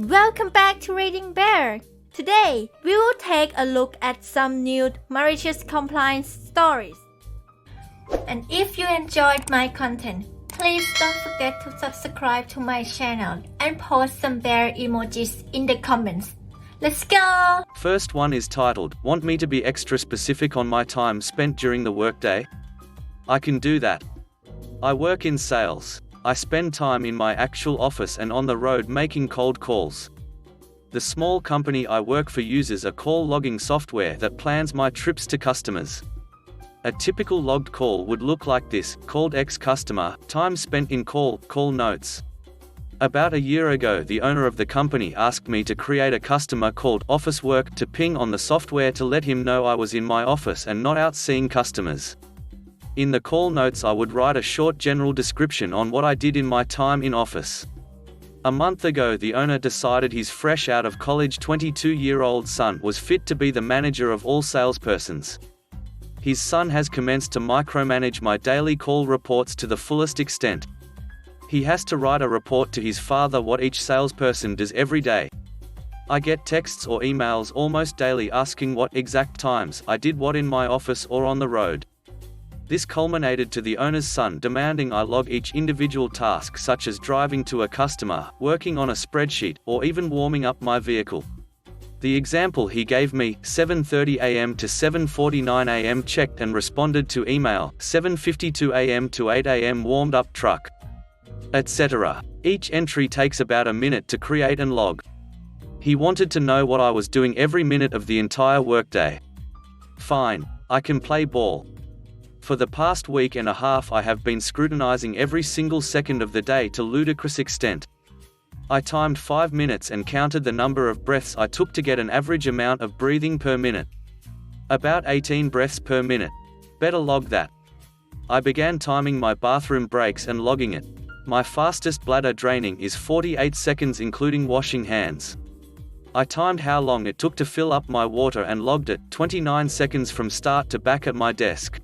Welcome back to ReadingBear. Today, we will take a look at some new malicious compliance stories. And if you enjoyed my content, please don't forget to subscribe to my channel and post some bear emojis in the comments. Let's go! First one is titled, "Want me to be extra specific on my time spent during the workday?" I can do that. I work in sales. I spend time in my actual office and on the road making cold calls. The small company I work for uses a call logging software that plans my trips to customers. A typical logged call would look like this: called X customer, time spent in call notes. About a year ago, the owner of the company asked me to create a customer called office work to ping on the software to let him know I was in my office and not out seeing customers. In the call notes, I would write a short general description on what I did in my time in office. A month ago, the owner decided his fresh out of college 22-year-old son was fit to be the manager of all salespersons. His son has commenced to micromanage my daily call reports to the fullest extent. He has to write a report to his father what each salesperson does every day. I get texts or emails almost daily asking what exact times I did what in my office or on the road. This culminated to the owner's son demanding I log each individual task, such as driving to a customer, working on a spreadsheet, or even warming up my vehicle. The example he gave me, 7:30 a.m. to 7:49 a.m. checked and responded to email, 7:52 a.m. to 8 a.m. warmed up truck, etc. Each entry takes about a minute to create and log. He wanted to know what I was doing every minute of the entire workday. Fine, I can play ball. For the past week and a half, I have been scrutinizing every single second of the day to ludicrous extent. I timed 5 minutes and counted the number of breaths I took to get an average amount of breathing per minute. About 18 breaths per minute. Better log that. I began timing my bathroom breaks and logging it. My fastest bladder draining is 48 seconds including washing hands. I timed how long it took to fill up my water and logged it, 29 seconds from start to back at my desk.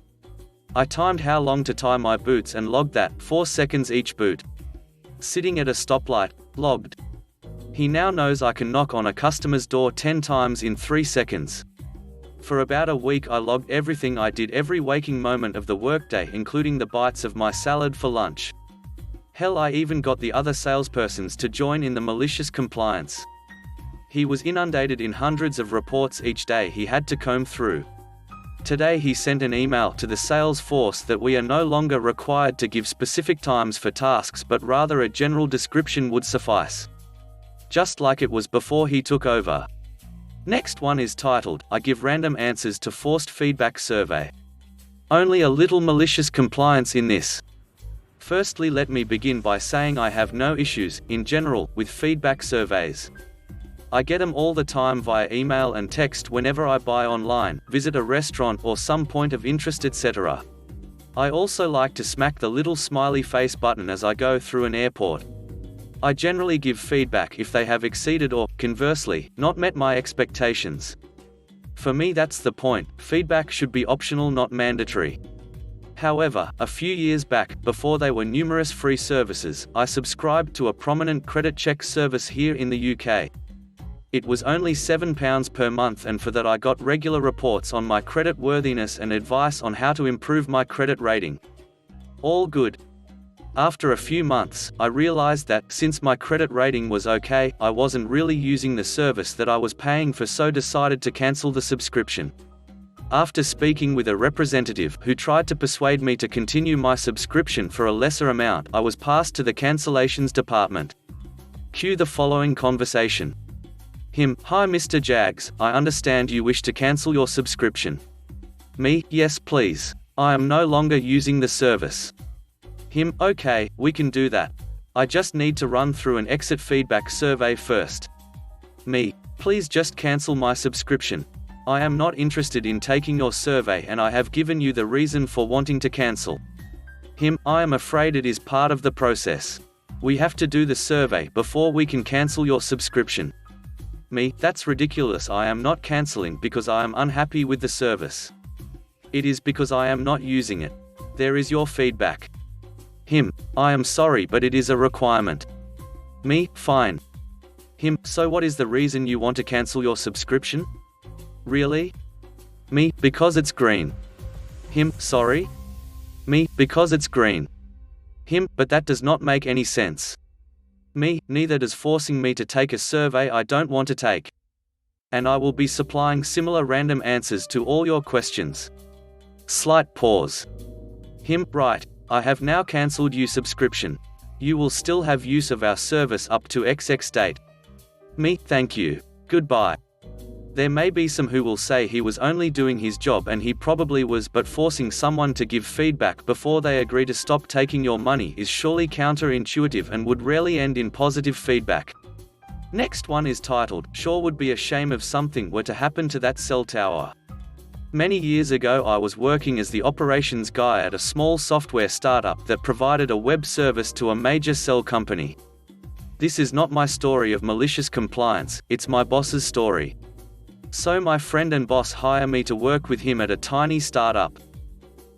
I timed how long to tie my boots and logged that, 4 seconds each boot. Sitting at a stoplight, logged. He now knows I can knock on a customer's door 10 times in 3 seconds. For about a week I logged everything I did every waking moment of the workday, including the bites of my salad for lunch. Hell, I even got the other salespersons to join in the malicious compliance. He was inundated in hundreds of reports each day he had to comb through. Today he sent an email to the sales force that we are no longer required to give specific times for tasks, but rather a general description would suffice. Just like it was before he took over. Next one is titled, "I give random answers to forced feedback survey." Only a little malicious compliance in this. Firstly, let me begin by saying I have no issues, in general, with feedback surveys. I get them all the time via email and text whenever I buy online, visit a restaurant or some point of interest, etc. I also like to smack the little smiley face button as I go through an airport. I generally give feedback if they have exceeded or, conversely, not met my expectations. For me, that's the point. Feedback should be optional, not mandatory. However, a few years back, before there were numerous free services, I subscribed to a prominent credit check service here in the UK. It was only £7 per month, and for that I got regular reports on my credit worthiness and advice on how to improve my credit rating. All good. After a few months, I realized that, since my credit rating was okay, I wasn't really using the service that I was paying for, so decided to cancel the subscription. After speaking with a representative who tried to persuade me to continue my subscription for a lesser amount, I was passed to the cancellations department. Cue the following conversation. Him: "Hi Mr. Jags, I understand you wish to cancel your subscription." Me: "Yes please. I am no longer using the service." Him: "Okay, we can do that. I just need to run through an exit feedback survey first." Me: "Please just cancel my subscription. I am not interested in taking your survey and I have given you the reason for wanting to cancel." Him: "I am afraid it is part of the process. We have to do the survey before we can cancel your subscription." Me: "That's ridiculous. I am not cancelling because I am unhappy with the service. It is because I am not using it. There is your feedback." Him: "I am sorry, but it is a requirement." Me: "Fine. Him, so what is the reason you want to cancel your subscription? Really? Me, because it's green. Him, sorry? Me, because it's green. Him, but that does not make any sense. Me, neither does forcing me to take a survey I don't want to take. And I will be supplying similar random answers to all your questions. Slight pause. Him, right, I have now cancelled you subscription. You will still have use of our service up to XX date. Me, thank you. Goodbye. There may be some who will say he was only doing his job, and he probably was, but forcing someone to give feedback before they agree to stop taking your money is surely counterintuitive and would rarely end in positive feedback. Next one is titled, "Sure would be a shame if something were to happen to that cell tower." Many years ago I was working as the operations guy at a small software startup that provided a web service to a major cell company. This is not my story of malicious compliance, it's my boss's story. So my friend and boss hired me to work with him at a tiny startup.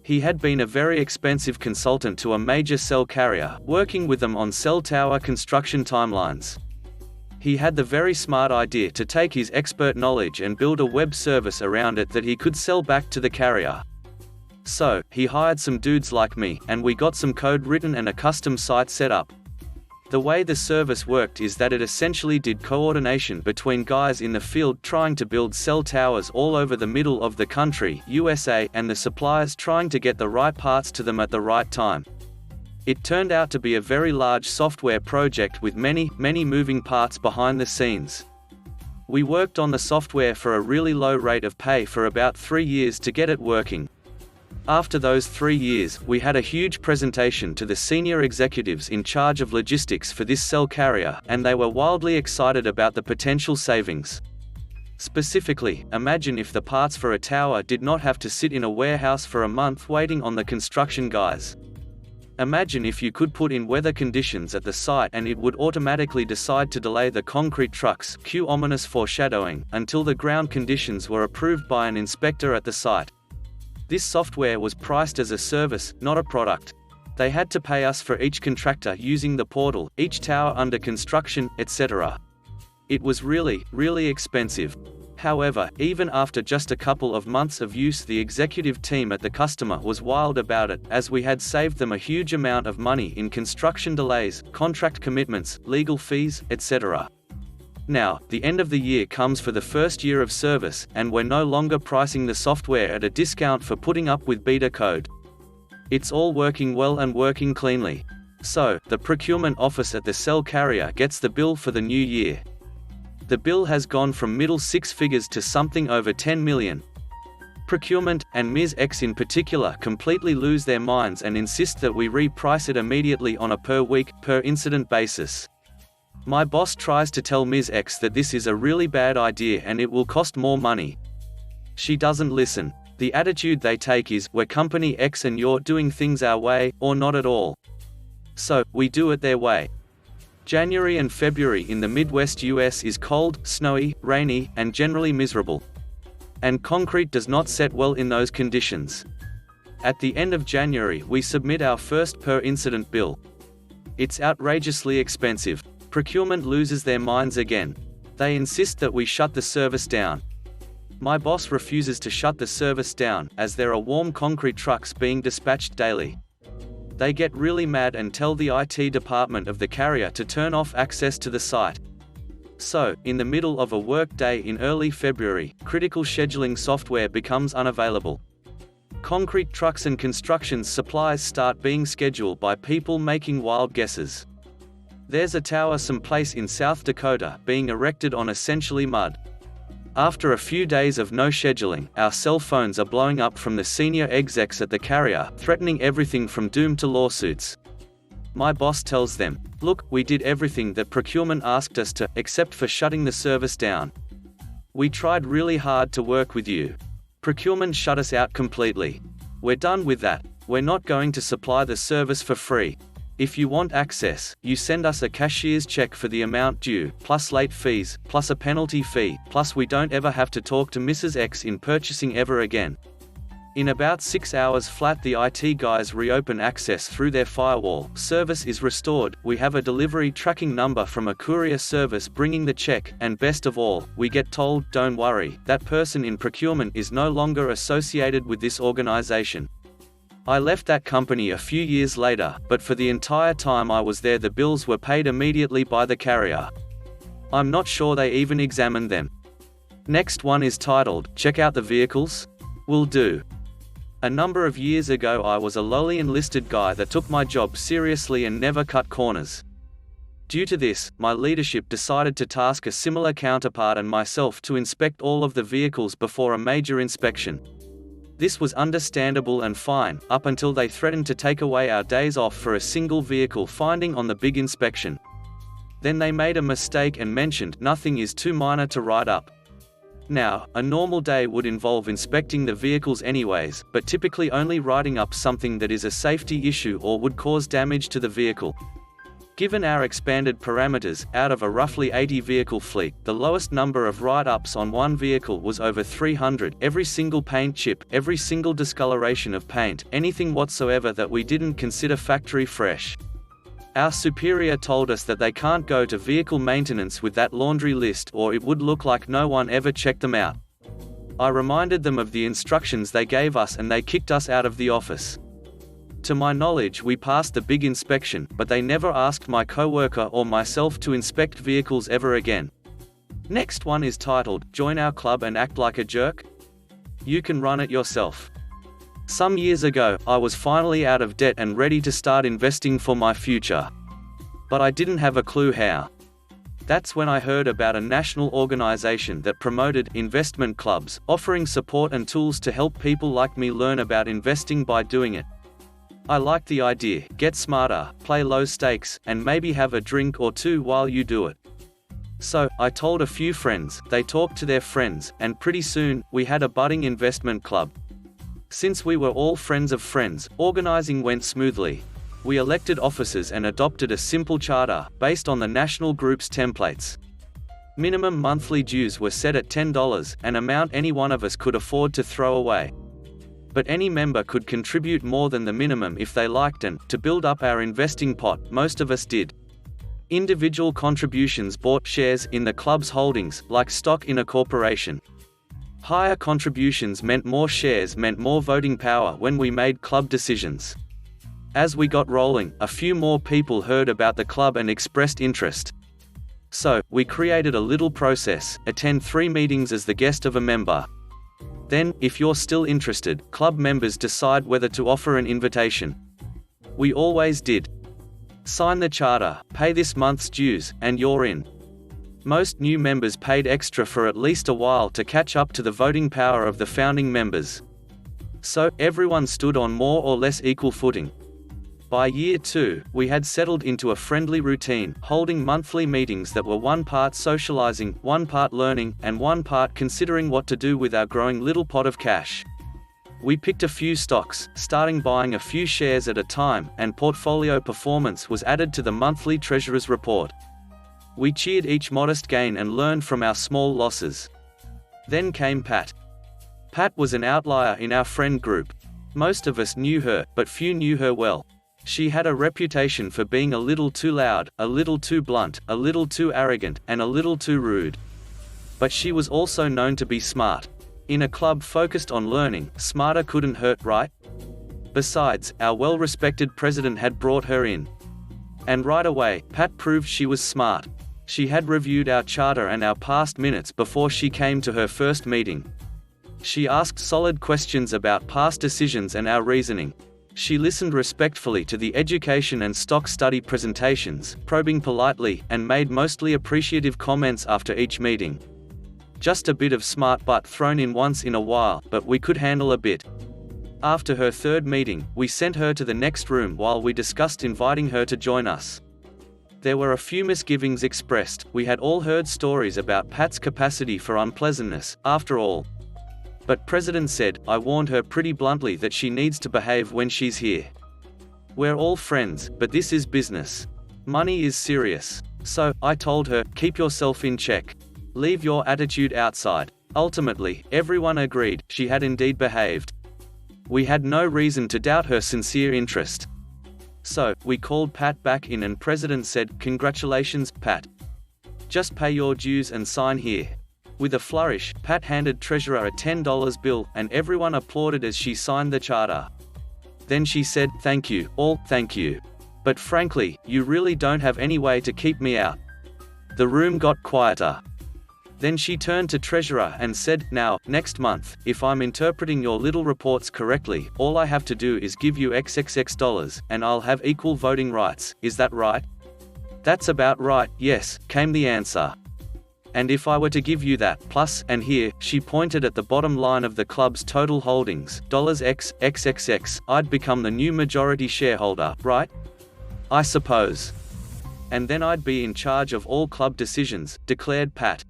He had been a very expensive consultant to a major cell carrier, working with them on cell tower construction timelines. He had the very smart idea to take his expert knowledge and build a web service around it that he could sell back to the carrier. So, he hired some dudes like me, and we got some code written and a custom site set up. The way the service worked is that it essentially did coordination between guys in the field trying to build cell towers all over the middle of the country, USA, and the suppliers trying to get the right parts to them at the right time. It turned out to be a very large software project with many moving parts behind the scenes. We worked on the software for a really low rate of pay for about 3 years to get it working. After those 3 years, we had a huge presentation to the senior executives in charge of logistics for this cell carrier, and they were wildly excited about the potential savings. Specifically, imagine if the parts for a tower did not have to sit in a warehouse for a month waiting on the construction guys. Imagine if you could put in weather conditions at the site and it would automatically decide to delay the concrete trucks, cue ominous foreshadowing, until the ground conditions were approved by an inspector at the site. This software was priced as a service, not a product. They had to pay us for each contractor using the portal, each tower under construction, etc. It was really expensive. However, even after just a couple of months of use, the executive team at the customer was wild about it, as we had saved them a huge amount of money in construction delays, contract commitments, legal fees, etc. Now, the end of the year comes for the first year of service, and we're no longer pricing the software at a discount for putting up with beta code. It's all working well and working cleanly. So, the procurement office at the cell carrier gets the bill for the new year. The bill has gone from middle six figures to something over 10 million. Procurement, and Ms. X in particular, completely lose their minds and insist that we reprice it immediately on a per week, per incident basis. My boss tries to tell Ms. X that this is a really bad idea and it will cost more money. She doesn't listen. The attitude they take is, we're company X and you're doing things our way, or not at all. So, we do it their way. January and February in the Midwest US is cold, snowy, rainy, and generally miserable. And concrete does not set well in those conditions. At the end of January we submit our first per incident bill. It's outrageously expensive. Procurement loses their minds again. They insist that we shut the service down. My boss refuses to shut the service down, as there are warm concrete trucks being dispatched daily. They get really mad and tell the IT department of the carrier to turn off access to the site. So, in the middle of a work day in early February, critical scheduling software becomes unavailable. Concrete trucks and construction supplies start being scheduled by people making wild guesses. There's a tower someplace in South Dakota being erected on essentially mud. After a few days of no scheduling, our cell phones are blowing up from the senior execs at the carrier, threatening everything from doom to lawsuits. My boss tells them, look, we did everything that procurement asked us to, except for shutting the service down. We tried really hard to work with you. Procurement shut us out completely. We're done with that. We're not going to supply the service for free. If you want access, you send us a cashier's check for the amount due, plus late fees, plus a penalty fee, plus we don't ever have to talk to Mrs. X in purchasing ever again. In about 6 hours flat the IT guys reopen access through their firewall, service is restored, we have a delivery tracking number from a courier service bringing the check, and best of all, we get told, don't worry, that person in procurement is no longer associated with this organization. I left that company a few years later, but for the entire time I was there the bills were paid immediately by the carrier. I'm not sure they even examined them. Next one is titled, Check Out the Vehicles? Will do. A number of years ago I was a lowly enlisted guy that took my job seriously and never cut corners. Due to this, my leadership decided to task a similar counterpart and myself to inspect all of the vehicles before a major inspection. This was understandable and fine, up until they threatened to take away our days off for a single vehicle finding on the big inspection. Then they made a mistake and mentioned nothing is too minor to write up. Now, a normal day would involve inspecting the vehicles anyways, but typically only writing up something that is a safety issue or would cause damage to the vehicle. Given our expanded parameters, out of a roughly 80 vehicle fleet, the lowest number of write-ups on one vehicle was over 300, every single paint chip, every single discoloration of paint, anything whatsoever that we didn't consider factory fresh. Our superior told us that they can't go to vehicle maintenance with that laundry list or it would look like no one ever checked them out. I reminded them of the instructions they gave us and they kicked us out of the office. To my knowledge we passed the big inspection, but they never asked my coworker or myself to inspect vehicles ever again. Next one is titled, Join Our Club and Act Like a Jerk? You can run it yourself. Some years ago, I was finally out of debt and ready to start investing for my future. But I didn't have a clue how. That's when I heard about a national organization that promoted investment clubs, offering support and tools to help people like me learn about investing by doing it. I liked the idea, get smarter, play low stakes, and maybe have a drink or two while you do it. So, I told a few friends, they talked to their friends, and pretty soon, we had a budding investment club. Since we were all friends of friends, organizing went smoothly. We elected officers and adopted a simple charter, based on the national group's templates. Minimum monthly dues were set at $10, an amount any one of us could afford to throw away. But any member could contribute more than the minimum if they liked, and, to build up our investing pot, most of us did. Individual contributions bought shares in the club's holdings, like stock in a corporation. Higher contributions meant more shares meant more voting power when we made club decisions. As we got rolling, a few more people heard about the club and expressed interest. So, we created a little process, attend 3 meetings as the guest of a member. Then, if you're still interested, club members decide whether to offer an invitation. We always did. Sign the charter, pay this month's dues, and you're in. Most new members paid extra for at least a while to catch up to the voting power of the founding members. So, everyone stood on more or less equal footing. By year 2, we had settled into a friendly routine, holding monthly meetings that were one part socializing, one part learning, and one part considering what to do with our growing little pot of cash. We picked a few stocks, starting buying a few shares at a time, and portfolio performance was added to the monthly treasurer's report. We cheered each modest gain and learned from our small losses. Then came Pat. Pat was an outlier in our friend group. Most of us knew her, but few knew her well. She had a reputation for being a little too loud, a little too blunt, a little too arrogant, and a little too rude. But she was also known to be smart. In a club focused on learning, smarter couldn't hurt, right? Besides, our well-respected president had brought her in. And right away, Pat proved she was smart. She had reviewed our charter and our past minutes before she came to her first meeting. She asked solid questions about past decisions and our reasoning. She listened respectfully to the education and stock study presentations, probing politely, and made mostly appreciative comments after each meeting. Just a bit of smart butt thrown in once in a while, but we could handle a bit. After her third meeting, we sent her to the next room while we discussed inviting her to join us. There were a few misgivings expressed. We had all heard stories about Pat's capacity for unpleasantness, after all. But President said, I warned her pretty bluntly that she needs to behave when she's here. We're all friends, but this is business. Money is serious. So, I told her, keep yourself in check. Leave your attitude outside. Ultimately, everyone agreed, she had indeed behaved. We had no reason to doubt her sincere interest. So, we called Pat back in and President said, "Congratulations, Pat. Just pay your dues and sign here." With a flourish, Pat handed Treasurer a $10 bill, and everyone applauded as she signed the charter. Then she said, "Thank you, all, thank you. But frankly, you really don't have any way to keep me out." The room got quieter. Then she turned to Treasurer and said, "Now, next month, if I'm interpreting your little reports correctly, all I have to do is give you XXX dollars, and I'll have equal voting rights, is that right?" "That's about right, yes," came the answer. "And if I were to give you that, plus, and here," she pointed at the bottom line of the club's total holdings, $XXX, "I'd become the new majority shareholder, right? I suppose. And then I'd be in charge of all club decisions," declared Pat.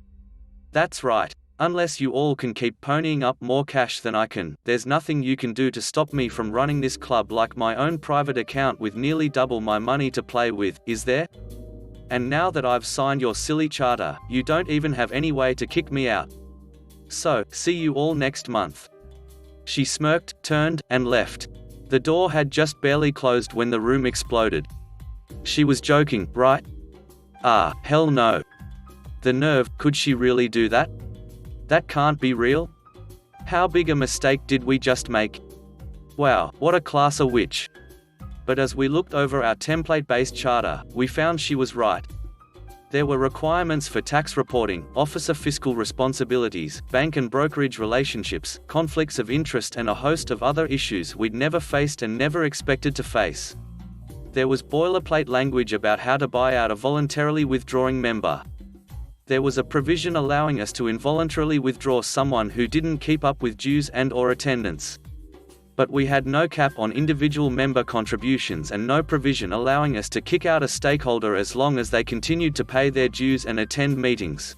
"That's right. Unless you all can keep ponying up more cash than I can, there's nothing you can do to stop me from running this club like my own private account with nearly double my money to play with, is there? And now that I've signed your silly charter, you don't even have any way to kick me out. So, see you all next month." She smirked, turned, and left. The door had just barely closed when the room exploded. She was joking, right? Ah, hell no. The nerve, could she really do that? That can't be real? How big a mistake did we just make? Wow, what a class of witch. But as we looked over our template-based charter, we found she was right. There were requirements for tax reporting, officer fiscal responsibilities, bank and brokerage relationships, conflicts of interest and a host of other issues we'd never faced and never expected to face. There was boilerplate language about how to buy out a voluntarily withdrawing member. There was a provision allowing us to involuntarily withdraw someone who didn't keep up with dues and/or attendance. But we had no cap on individual member contributions and no provision allowing us to kick out a stakeholder as long as they continued to pay their dues and attend meetings.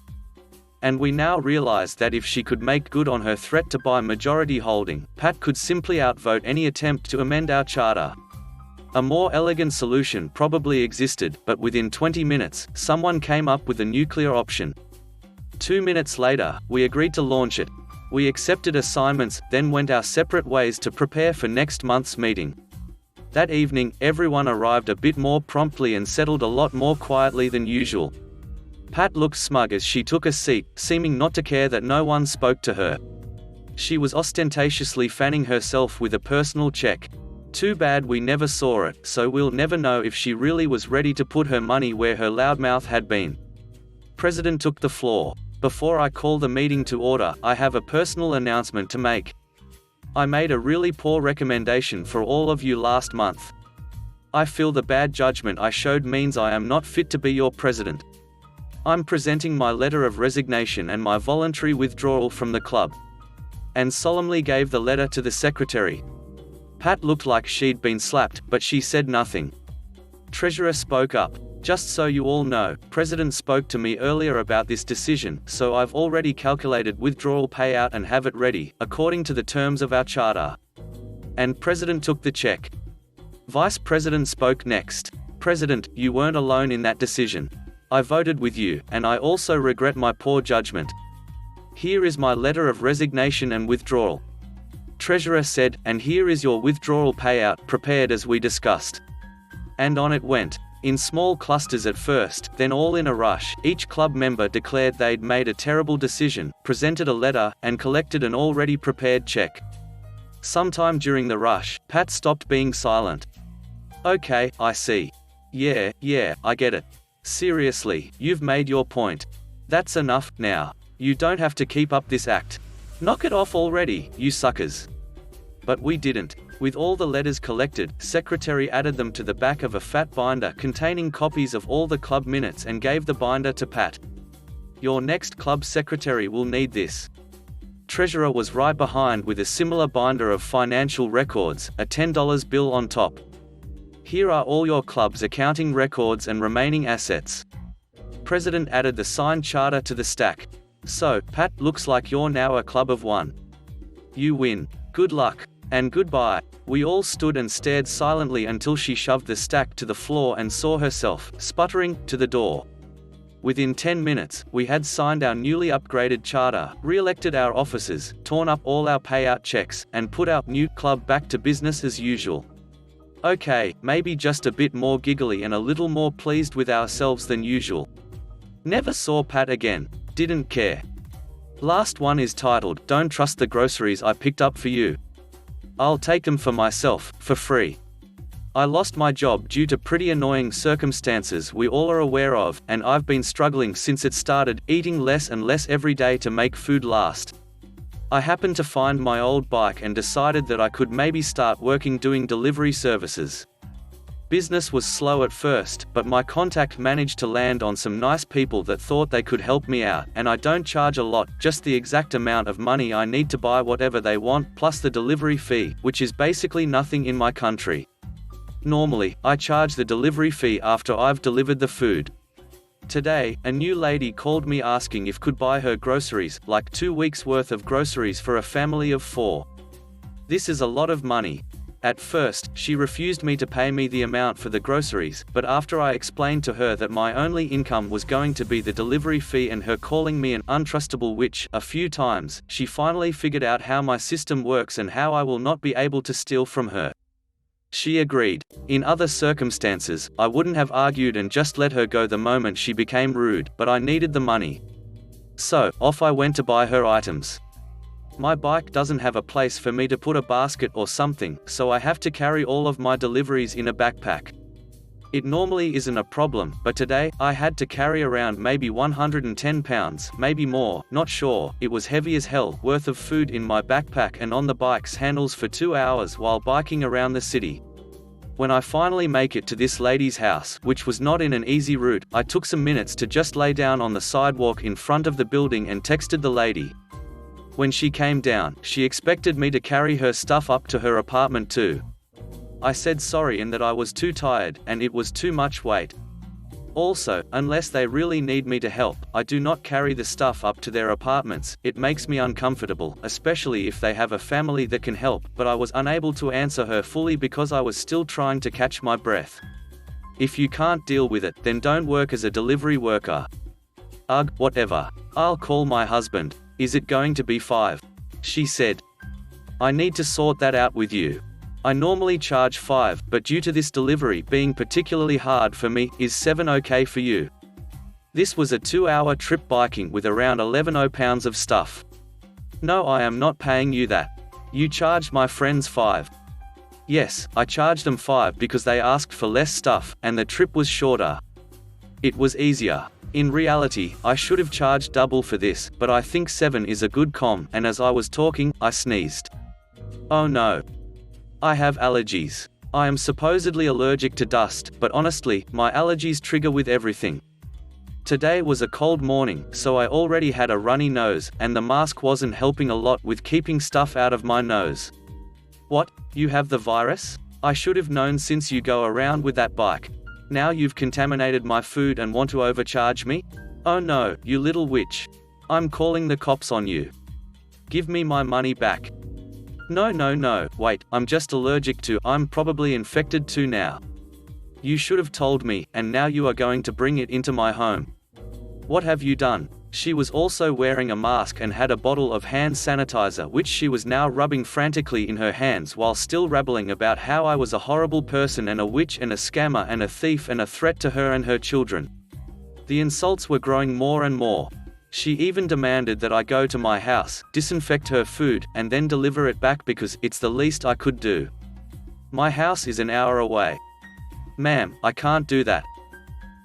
And we now realized that if she could make good on her threat to buy majority holding, Pat could simply outvote any attempt to amend our charter. A more elegant solution probably existed, but within 20 minutes, someone came up with a nuclear option. 2 minutes later, we agreed to launch it. We accepted assignments, then went our separate ways to prepare for next month's meeting. That evening, everyone arrived a bit more promptly and settled a lot more quietly than usual. Pat looked smug as she took a seat, seeming not to care that no one spoke to her. She was ostentatiously fanning herself with a personal check. Too bad we never saw it, so we'll never know if she really was ready to put her money where her loudmouth had been. President took the floor. "Before I call the meeting to order, I have a personal announcement to make. I made a really poor recommendation for all of you last month. I feel the bad judgment I showed means I am not fit to be your president. I'm presenting my letter of resignation and my voluntary withdrawal from the club." And solemnly gave the letter to the secretary. Pat looked like she'd been slapped, but she said nothing. Treasurer spoke up. "Just so you all know, President spoke to me earlier about this decision, so I've already calculated withdrawal payout and have it ready, according to the terms of our charter." And President took the check. Vice President spoke next. "President, you weren't alone in that decision. I voted with you, and I also regret my poor judgment. Here is my letter of resignation and withdrawal." Treasurer said, "And here is your withdrawal payout, prepared as we discussed." And on it went. In small clusters at first, then all in a rush, each club member declared they'd made a terrible decision, presented a letter, and collected an already prepared check. Sometime during the rush, Pat stopped being silent. "Okay, I see. Yeah, I get it. Seriously, you've made your point. That's enough, now. You don't have to keep up this act. Knock it off already, you suckers." But we didn't. With all the letters collected, Secretary added them to the back of a fat binder containing copies of all the club minutes and gave the binder to Pat. "Your next club secretary will need this." Treasurer was right behind with a similar binder of financial records, a $10 bill on top. "Here are all your club's accounting records and remaining assets." President added the signed charter to the stack. "So, Pat, looks like you're now a club of one. You win. Good luck. And goodbye." We all stood and stared silently until she shoved the stack to the floor and saw herself, sputtering, to the door. Within 10 minutes, we had signed our newly upgraded charter, re-elected our officers, torn up all our payout checks, and put our new club back to business as usual. Okay, maybe just a bit more giggly and a little more pleased with ourselves than usual. Never saw Pat again. Didn't care. Last one is titled, "Don't Trust the Groceries I Picked Up for You. I'll take them for myself, for free." I lost my job due to pretty annoying circumstances we all are aware of, and I've been struggling since it started, eating less and less every day to make food last. I happened to find my old bike and decided that I could maybe start working doing delivery services. Business was slow at first, but my contact managed to land on some nice people that thought they could help me out, and I don't charge a lot, just the exact amount of money I need to buy whatever they want, plus the delivery fee, which is basically nothing in my country. Normally, I charge the delivery fee after I've delivered the food. Today, a new lady called me asking if could buy her groceries, like 2 weeks worth of groceries for a family of 4. This is a lot of money. At first, she refused me to pay me the amount for the groceries, but after I explained to her that my only income was going to be the delivery fee and her calling me an untrustable witch a few times, she finally figured out how my system works and how I will not be able to steal from her. She agreed. In other circumstances, I wouldn't have argued and just let her go the moment she became rude, but I needed the money. So, off I went to buy her items. My bike doesn't have a place for me to put a basket or something, so I have to carry all of my deliveries in a backpack. It normally isn't a problem, but today, I had to carry around maybe 110 pounds, maybe more, not sure, it was heavy as hell, worth of food in my backpack and on the bike's handles for 2 hours while biking around the city. When I finally make it to this lady's house, which was not in an easy route, I took some minutes to just lay down on the sidewalk in front of the building and texted the lady. When she came down, she expected me to carry her stuff up to her apartment too. I said sorry and that I was too tired, and it was too much weight. Also, unless they really need me to help, I do not carry the stuff up to their apartments. It makes me uncomfortable, especially if they have a family that can help, but I was unable to answer her fully because I was still trying to catch my breath. If you can't deal with it, then don't work as a delivery worker. Ugh, whatever. I'll call my husband. Is it going to be 5? She said. I need to sort that out with you. I normally charge 5, but due to this delivery being particularly hard for me, is 7 okay for you? This was a 2-hour trip biking with around 11 pounds of stuff. No, I am not paying you that. You charged my friends 5. Yes, I charged them 5 because they asked for less stuff, and the trip was shorter. It was easier. In reality, I should have charged double for this, but I think 7 is a good com, and as I was talking, I sneezed. Oh no. I have allergies. I am supposedly allergic to dust, but honestly, my allergies trigger with everything. Today was a cold morning, so I already had a runny nose, and the mask wasn't helping a lot with keeping stuff out of my nose. What? You have the virus? I should have known since you go around with that bike. Now you've contaminated my food and want to overcharge me? Oh no, you little witch. I'm calling the cops on you. Give me my money back. No, wait, I'm just allergic to, I'm probably infected too now. You should have told me, and now you are going to bring it into my home. What have you done? She was also wearing a mask and had a bottle of hand sanitizer which she was now rubbing frantically in her hands while still rabbling about how I was a horrible person and a witch and a scammer and a thief and a threat to her and her children. The insults were growing more and more. She even demanded that I go to my house, disinfect her food, and then deliver it back because it's the least I could do. My house is an hour away. Ma'am, I can't do that.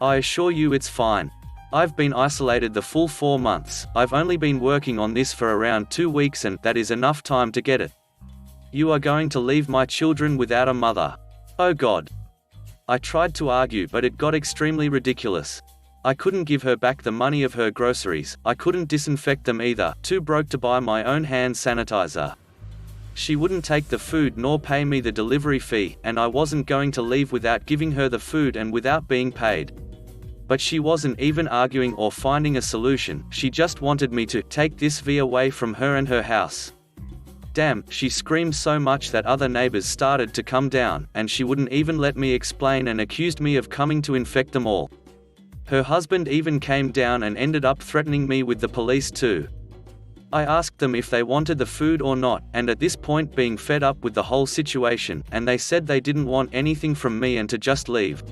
I assure you it's fine. I've been isolated the full 4 months. I've only been working on this for around 2 weeks and that is enough time to get it. You are going to leave my children without a mother. Oh God. I tried to argue but it got extremely ridiculous. I couldn't give her back the money of her groceries, I couldn't disinfect them either, too broke to buy my own hand sanitizer. She wouldn't take the food nor pay me the delivery fee, and I wasn't going to leave without giving her the food and without being paid. But she wasn't even arguing or finding a solution, she just wanted me to take this V away from her and her house. Damn, she screamed so much that other neighbors started to come down, and she wouldn't even let me explain and accused me of coming to infect them all. Her husband even came down and ended up threatening me with the police too. I asked them if they wanted the food or not, and at this point being fed up with the whole situation, and they said they didn't want anything from me and to just leave.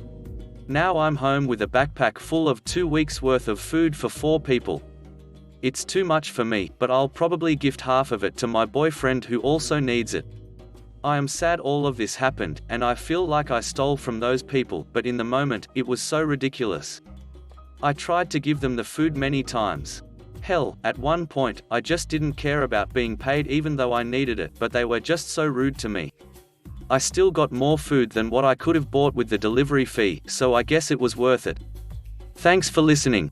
Now I'm home with a backpack full of 2 weeks worth of food for 4 people. It's too much for me, but I'll probably gift half of it to my boyfriend who also needs it. I am sad all of this happened, and I feel like I stole from those people, but in the moment, it was so ridiculous. I tried to give them the food many times. Hell, at one point, I just didn't care about being paid even though I needed it, but they were just so rude to me. I still got more food than what I could have bought with the delivery fee, so I guess it was worth it. Thanks for listening.